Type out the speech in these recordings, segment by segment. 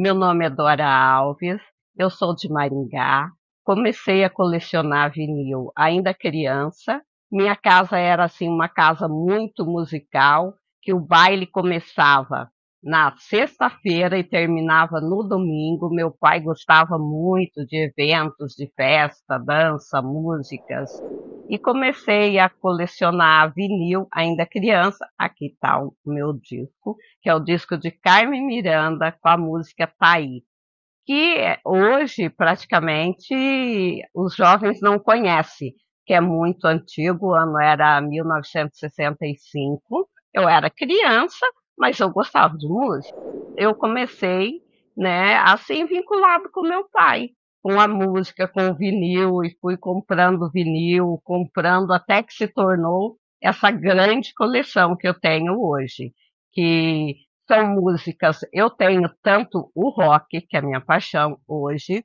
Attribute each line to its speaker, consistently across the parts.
Speaker 1: Meu nome é Dora Alves, eu sou de Maringá. Comecei a colecionar vinil ainda criança. Minha casa era assim uma casa muito musical, que o baile começava na sexta-feira e terminava no domingo. Meu pai gostava muito de eventos, de festa, dança, músicas. E comecei a colecionar vinil ainda criança. Aqui está o meu disco, que é o disco de Carmen Miranda com a música Taí, que hoje praticamente os jovens não conhecem, que é muito antigo, o ano era 1965, eu era criança, mas eu gostava de música. Eu comecei, né, assim, vinculado com meu pai, com a música, com o vinil, e fui comprando vinil, comprando até que se tornou essa grande coleção que eu tenho hoje, que são músicas, eu tenho tanto o rock, que é a minha paixão hoje,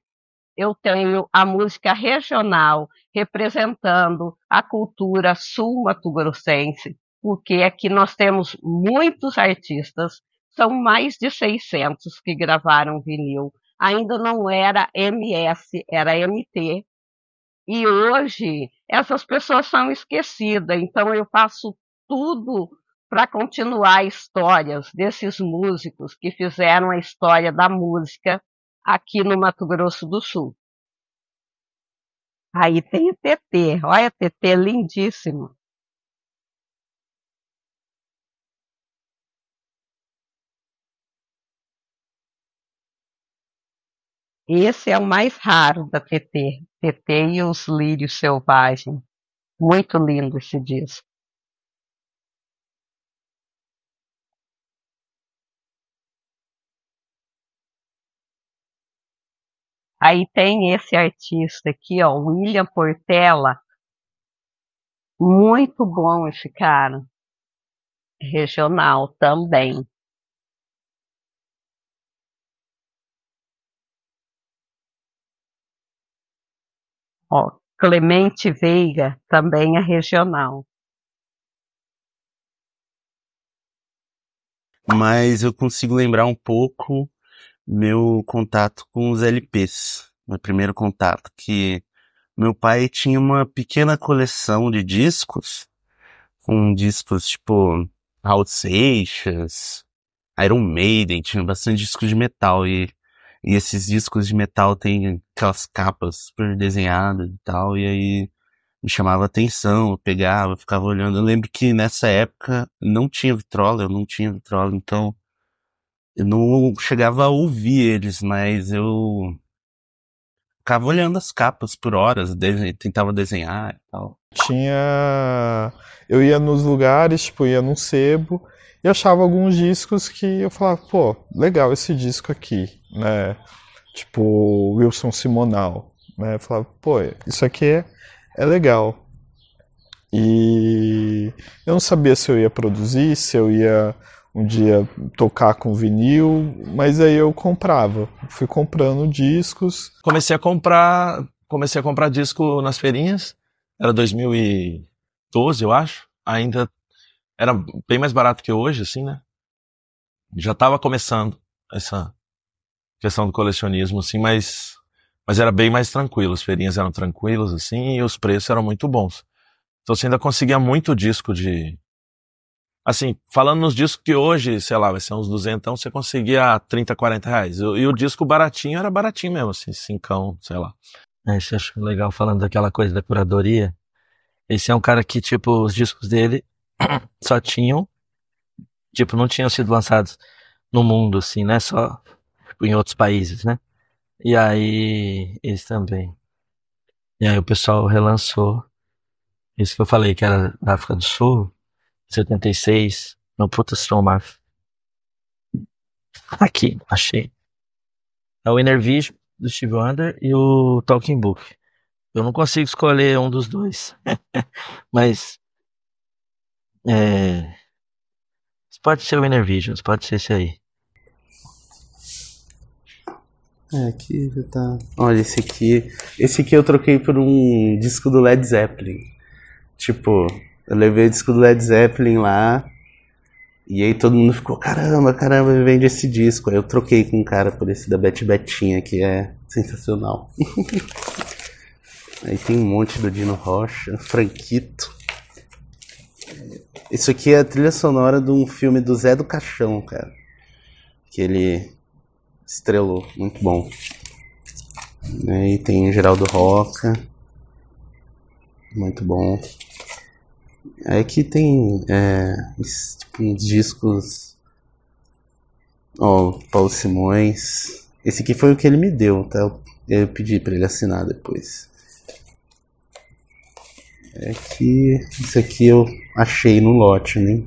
Speaker 1: eu tenho a música regional representando a cultura sul-mato-grossense, porque aqui nós temos muitos artistas, são mais de 600 que gravaram vinil. Ainda não era MS, era MT. E hoje essas pessoas são esquecidas, então eu faço tudo para continuar histórias desses músicos que fizeram a história da música aqui no Mato Grosso do Sul. Aí tem o TT, olha, TT lindíssimo. Esse é o mais raro da TT, TT e os lírios selvagens. Muito lindo esse disco. Aí tem esse artista aqui, ó, William Portela, muito bom esse cara, regional também. Ó, Clemente Veiga também é regional.
Speaker 2: Mas eu consigo lembrar um pouco meu contato com os LPs. Meu primeiro contato, que meu pai tinha uma pequena coleção de discos, com discos tipo Raul Seixas, Iron Maiden, tinha bastante discos de metal e esses discos de metal têm aquelas capas super desenhadas e tal, e aí me chamava atenção, eu pegava, eu ficava olhando. Eu lembro que nessa época não tinha vitrola, eu não tinha vitrola, então eu não chegava a ouvir eles, mas eu ficava olhando as capas por horas, tentava desenhar e tal.
Speaker 3: Tinha. Eu ia nos lugares, tipo, ia num sebo e achava alguns discos que eu falava, pô, legal esse disco aqui, né? Tipo, Wilson Simonal, né? Eu falava, pô, isso aqui é legal. E eu não sabia se eu ia produzir, se eu ia um dia tocar com vinil, mas aí eu comprava. Fui comprando discos.
Speaker 4: Comecei a comprar disco nas feirinhas. Era 2012, eu acho. Ainda era bem mais barato que hoje, assim, né? Já estava começando essa questão do colecionismo, assim, mas era bem mais tranquilo. As feirinhas eram tranquilas, assim, e os preços eram muito bons. Então você ainda conseguia muito disco de... Assim, falando nos discos que hoje, sei lá, vai ser uns 200, então você conseguia 30, 40 reais. E o disco baratinho era baratinho mesmo, assim, cincão, sei lá. Isso eu acho legal, falando daquela coisa da curadoria. Esse é um cara que, tipo, os discos dele só tinham, tipo, não tinham sido lançados no mundo, assim, né? Só tipo, em outros países, né? E aí, eles também. E aí o pessoal relançou. Isso que eu falei, que era da África do Sul, 76, no Puta Stromae. Aqui, achei. É o Inner Vision do Steve Wonder e o Talking Book. Eu não consigo escolher um dos dois. Mas é, pode ser o Inner Visions, pode ser esse aí.
Speaker 2: Aqui já tá. Olha, esse aqui. Esse aqui eu troquei por um disco do Led Zeppelin. Tipo, eu levei o disco do Led Zeppelin lá E aí todo mundo ficou, caramba, vende esse disco. Aí eu troquei com um cara por esse da Bete Betinha, que é sensacional. Aí tem um monte do Dino Rocha, Franquito. Isso aqui é a trilha sonora de um filme do Zé do Caixão, cara. Que ele estrelou, muito bom. Aí tem Geraldo Roca, muito bom. Aí aqui tem uns discos. Ó, Paulo Simões. Esse aqui foi o que ele me deu, tá? Eu pedi pra ele assinar depois. Isso aqui eu achei no lote, né?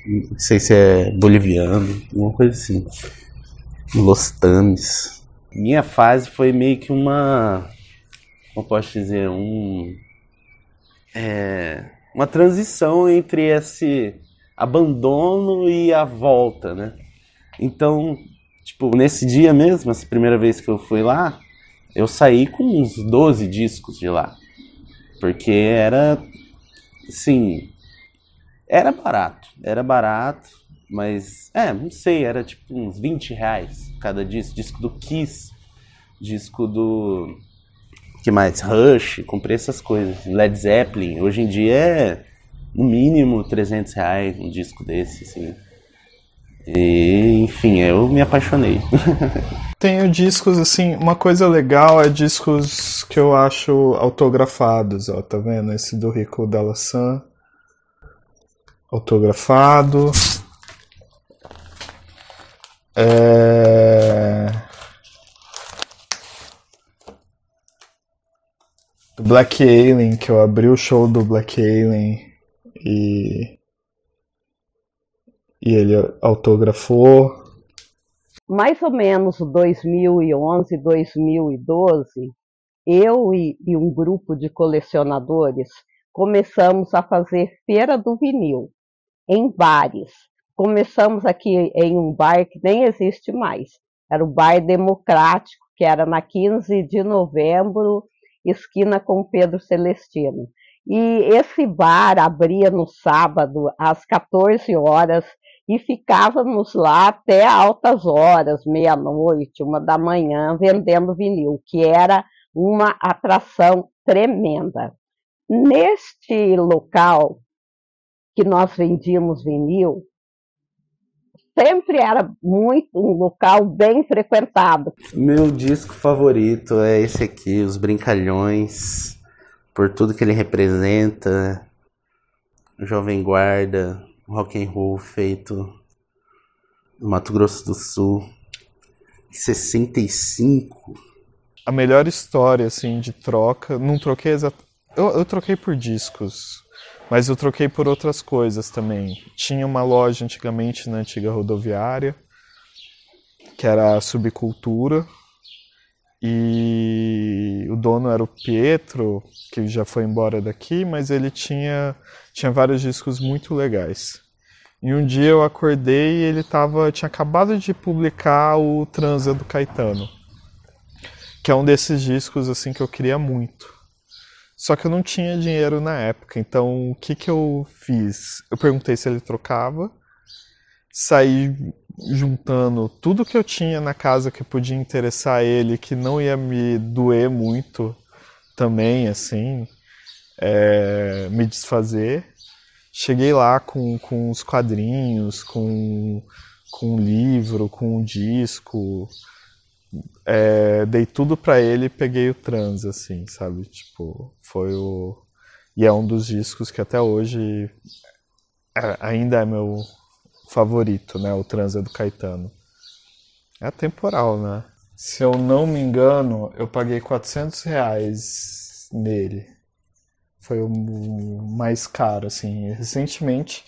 Speaker 2: Não sei se é boliviano, alguma coisa assim. Los Tames. Minha fase foi meio que uma... Como posso dizer? Uma transição entre esse abandono e a volta, né? Então, tipo, nesse dia mesmo, essa primeira vez que eu fui lá, eu saí com uns 12 discos de lá. Porque era, assim, era barato, mas, não sei, era tipo uns 20 reais cada disco do Kiss, disco do, que mais, Rush, comprei essas coisas, Led Zeppelin, hoje em dia é no mínimo 300 reais um disco desse, assim. E, enfim, eu me apaixonei.
Speaker 3: Tenho discos, assim, uma coisa legal é discos que eu acho autografados, ó, tá vendo? Esse do Rico Dalassan, autografado. Do Black Alien, que eu abri o show do Black Alien e ele autografou.
Speaker 1: Mais ou menos 2011, 2012, eu e um grupo de colecionadores começamos a fazer feira do vinil em bares. Começamos aqui em um bar que nem existe mais. Era o Bar Democrático, que era na 15 de novembro, esquina com Pedro Celestino. E esse bar abria no sábado às 14 horas e ficávamos lá até altas horas, meia-noite, 1 da manhã, vendendo vinil, que era uma atração tremenda. Neste local que nós vendíamos vinil, sempre era um local bem frequentado.
Speaker 2: Meu disco favorito é esse aqui, Os Brincalhões, por tudo que ele representa, Jovem Guarda, rock and roll feito no Mato Grosso do Sul, em 65.
Speaker 3: A melhor história, assim, de troca, não troquei eu troquei por discos, mas eu troquei por outras coisas também. Tinha uma loja antigamente na antiga rodoviária, que era a Subcultura, e o dono era o Pietro, que já foi embora daqui, mas ele tinha vários discos muito legais. E um dia eu acordei e ele tinha acabado de publicar o Transa do Caetano, que é um desses discos assim que eu queria muito. Só que eu não tinha dinheiro na época, então o que eu fiz? Eu perguntei se ele trocava, saí juntando tudo que eu tinha na casa que podia interessar ele, que não ia me doer muito também, assim, me desfazer. Cheguei lá com os quadrinhos, com um livro, com um disco, dei tudo pra ele e peguei o Trans, assim, sabe? Tipo, E é um dos discos que até hoje ainda é meu favorito, né? O Transa do Caetano. É atemporal, né? Se eu não me engano, eu paguei 400 reais nele. Foi o mais caro, assim. Recentemente,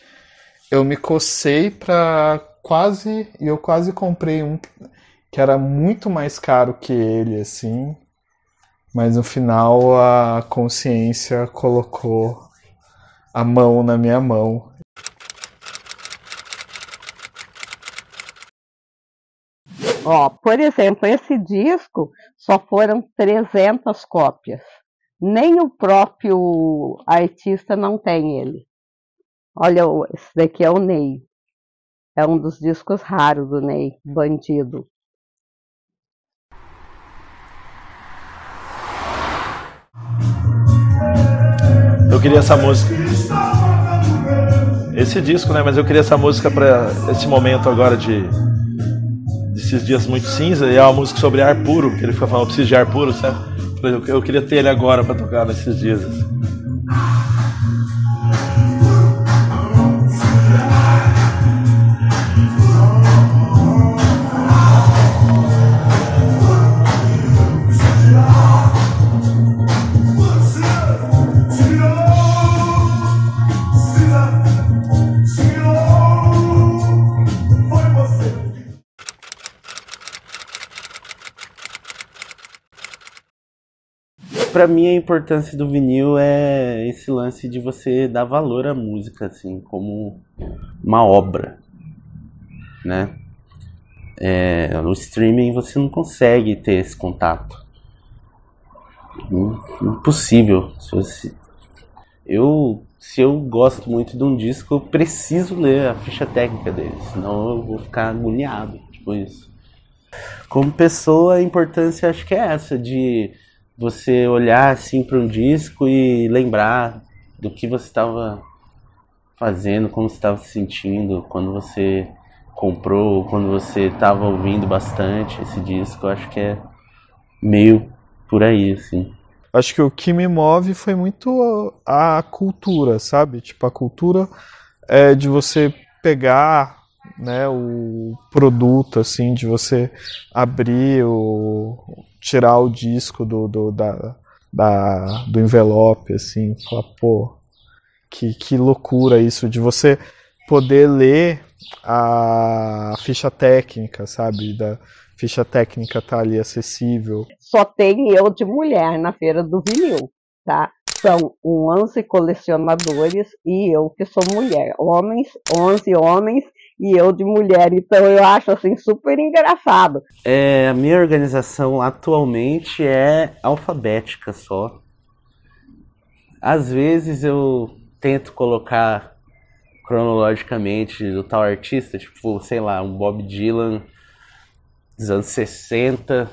Speaker 3: eu me cocei e eu quase comprei um que era muito mais caro que ele, assim. Mas no final, a consciência colocou a mão na minha mão.
Speaker 1: Ó, por exemplo, esse disco só foram 300 cópias. Nem o próprio artista não tem ele. Olha, esse daqui é o Ney. É um dos discos raros do Ney, Bandido.
Speaker 4: Eu queria essa música. Esse disco, né? Mas eu queria essa música para esse momento agora desses dias muito cinza. E é uma música sobre ar puro, que ele fica falando, eu preciso de ar puro, sabe? Eu queria ter ele agora para tocar nesses dias.
Speaker 2: Pra mim, a importância do vinil é esse lance de você dar valor à música, assim, como uma obra, né? No streaming você não consegue ter esse contato. Impossível. Se eu gosto muito de um disco, eu preciso ler a ficha técnica dele, senão eu vou ficar agoniado, tipo isso. Como pessoa, a importância acho que é essa, de você olhar assim para um disco e lembrar do que você estava fazendo, como você estava se sentindo quando você comprou, quando você estava ouvindo bastante esse disco. Eu acho que é meio por aí, assim.
Speaker 3: Acho que o que me move foi muito a cultura, sabe? Tipo, a cultura é de você pegar, né, o produto, assim, de você abrir, tirar o disco do envelope, assim, falar, pô, que loucura isso, de você poder ler a ficha técnica, sabe? Da ficha técnica tá ali acessível.
Speaker 1: Só tem eu de mulher na Feira do Vinil, tá? São 11 colecionadores e eu que sou mulher. 11 homens e eu de mulher. Então eu acho assim super engraçado.
Speaker 2: A minha organização atualmente é alfabética só. Às vezes eu tento colocar cronologicamente do tal artista, tipo, sei lá, um Bob Dylan dos anos 60,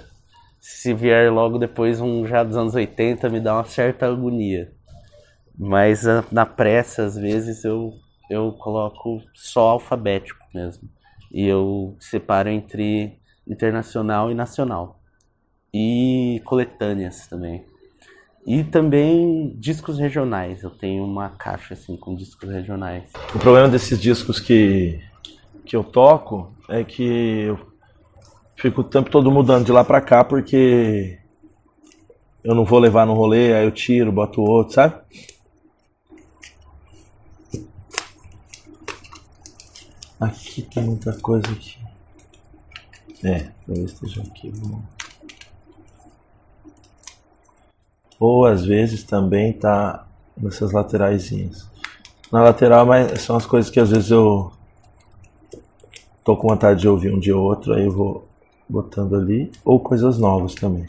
Speaker 2: se vier logo depois um já dos anos 80, me dá uma certa agonia. Mas na pressa, às vezes, eu coloco só alfabético mesmo. E eu separo entre internacional e nacional. E coletâneas também. E também discos regionais. Eu tenho uma caixa assim com discos regionais.
Speaker 4: O problema desses discos que eu toco é que eu fico o tempo todo mudando de lá pra cá, porque eu não vou levar no rolê, aí eu tiro, boto outro, sabe? Aqui tem muita coisa aqui. Talvez esteja aqui. Ou às vezes também tá nessas lateraisinhas. Na lateral, mas são as coisas que às vezes eu tô com vontade de ouvir um dia ou outro, aí eu vou botando ali, ou coisas novas também.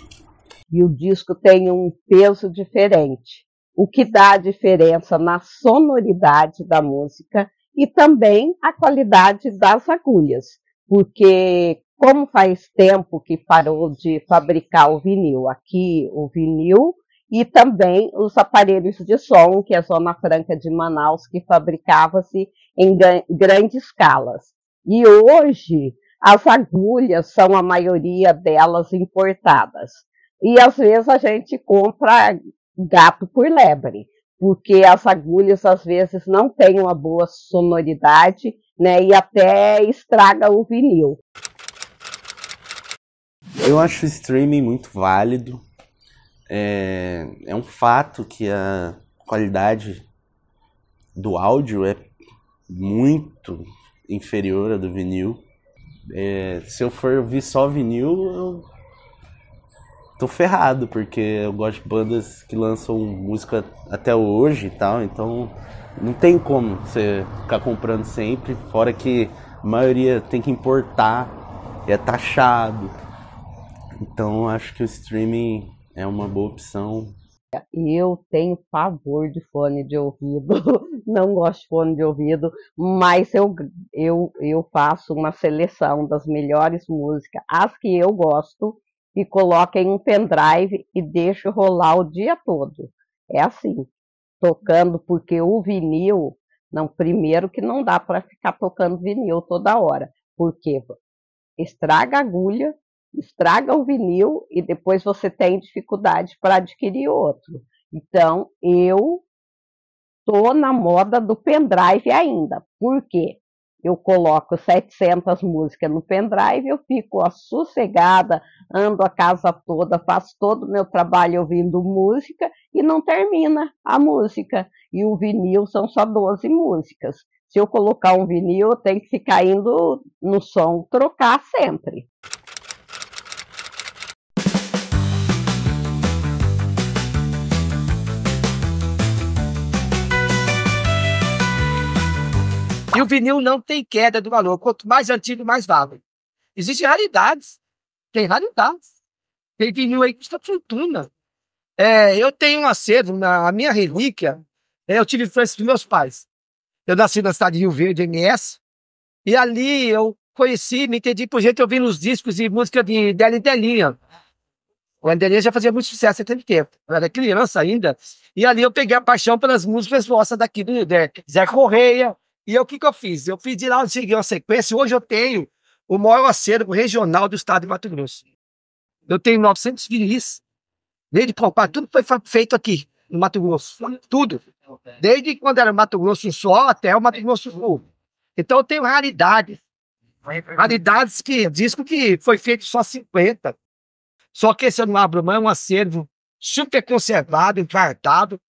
Speaker 1: E o disco tem um peso diferente, o que dá a diferença na sonoridade da música e também a qualidade das agulhas, porque como faz tempo que parou de fabricar o vinil, aqui o vinil e também os aparelhos de som, que é a Zona Franca de Manaus, que fabricava-se em grandes escalas. E hoje as agulhas são a maioria delas importadas. E às vezes a gente compra gato por lebre, porque as agulhas às vezes não têm uma boa sonoridade, né, e até estraga o vinil.
Speaker 2: Eu acho o streaming muito válido. É um fato que a qualidade do áudio é muito inferior à do vinil. Se eu for ouvir só vinil, eu tô ferrado, porque eu gosto de bandas que lançam música até hoje e tal, então não tem como você ficar comprando sempre, fora que a maioria tem que importar, é taxado. Então acho que o streaming é uma boa opção.
Speaker 1: Eu tenho pavor de fone de ouvido, não gosto de fone de ouvido, mas eu faço uma seleção das melhores músicas, as que eu gosto, e coloco em um pendrive e deixo rolar o dia todo. É assim, tocando, porque o vinil, não, primeiro que não dá para ficar tocando vinil toda hora, porque estraga a agulha, estraga o vinil e depois você tem dificuldade para adquirir outro. Então, eu tô na moda do pendrive ainda. Por quê? Eu coloco 700 músicas no pendrive, eu fico sossegada, ando a casa toda, faço todo o meu trabalho ouvindo música e não termina a música. E o vinil são só 12 músicas. Se eu colocar um vinil, eu tenho que ficar indo no som, trocar sempre.
Speaker 5: E o vinil não tem queda do valor. Quanto mais antigo, mais vale. Existem raridades. Tem raridades. Tem vinil aí que custa fortuna. Eu tenho um acervo, a minha relíquia, eu tive influência dos meus pais. Eu nasci na cidade de Rio Verde, MS, e ali eu conheci, me entendi por gente ouvindo os discos e música de Délio Delinha. O Delinha já fazia muito sucesso naquele tempo. Eu era criança ainda. E ali eu peguei a paixão pelas músicas nossas daqui do Zé Correia. E o que eu fiz? Eu fiz de lá, eu segui uma sequência. Hoje eu tenho o maior acervo regional do estado de Mato Grosso. Eu tenho 900 vinis. Desde comprar, tudo foi feito aqui, no Mato Grosso. Tudo. Desde quando era Mato Grosso só até o Mato Grosso Sul. Então eu tenho raridades. Raridades que, disco que foi feito só 50. Só que esse eu não abro mão, é um acervo super conservado, encartado.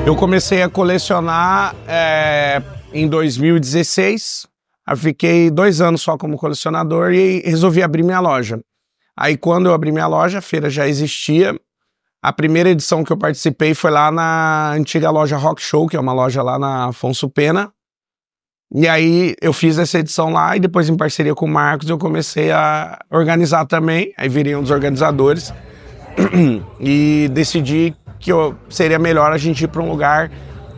Speaker 6: Eu comecei a colecionar em 2016, eu fiquei 2 anos só como colecionador e resolvi abrir minha loja. Aí quando eu abri minha loja, a feira já existia. A primeira edição que eu participei foi lá na antiga loja Rock Show, que é uma loja lá na Afonso Pena. E aí eu fiz essa edição lá e depois em parceria com o Marcos eu comecei a organizar também. Aí virei um dos organizadores e decidi que seria melhor a gente ir para um lugar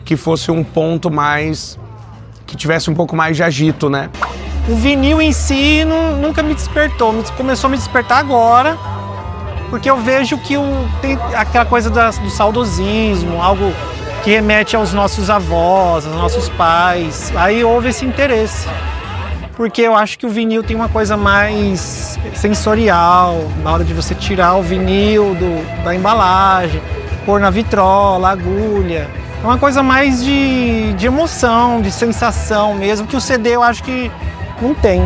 Speaker 6: que fosse um ponto mais... que tivesse um pouco mais de agito, né?
Speaker 7: O vinil em si nunca me despertou, começou a me despertar agora, porque eu vejo que tem aquela coisa do saudosismo, algo que remete aos nossos avós, aos nossos pais. Aí houve esse interesse, porque eu acho que o vinil tem uma coisa mais sensorial, na hora de você tirar o vinil da embalagem, pôr na vitrola, agulha. É uma coisa mais de emoção, de sensação mesmo, que o CD eu acho que não tem.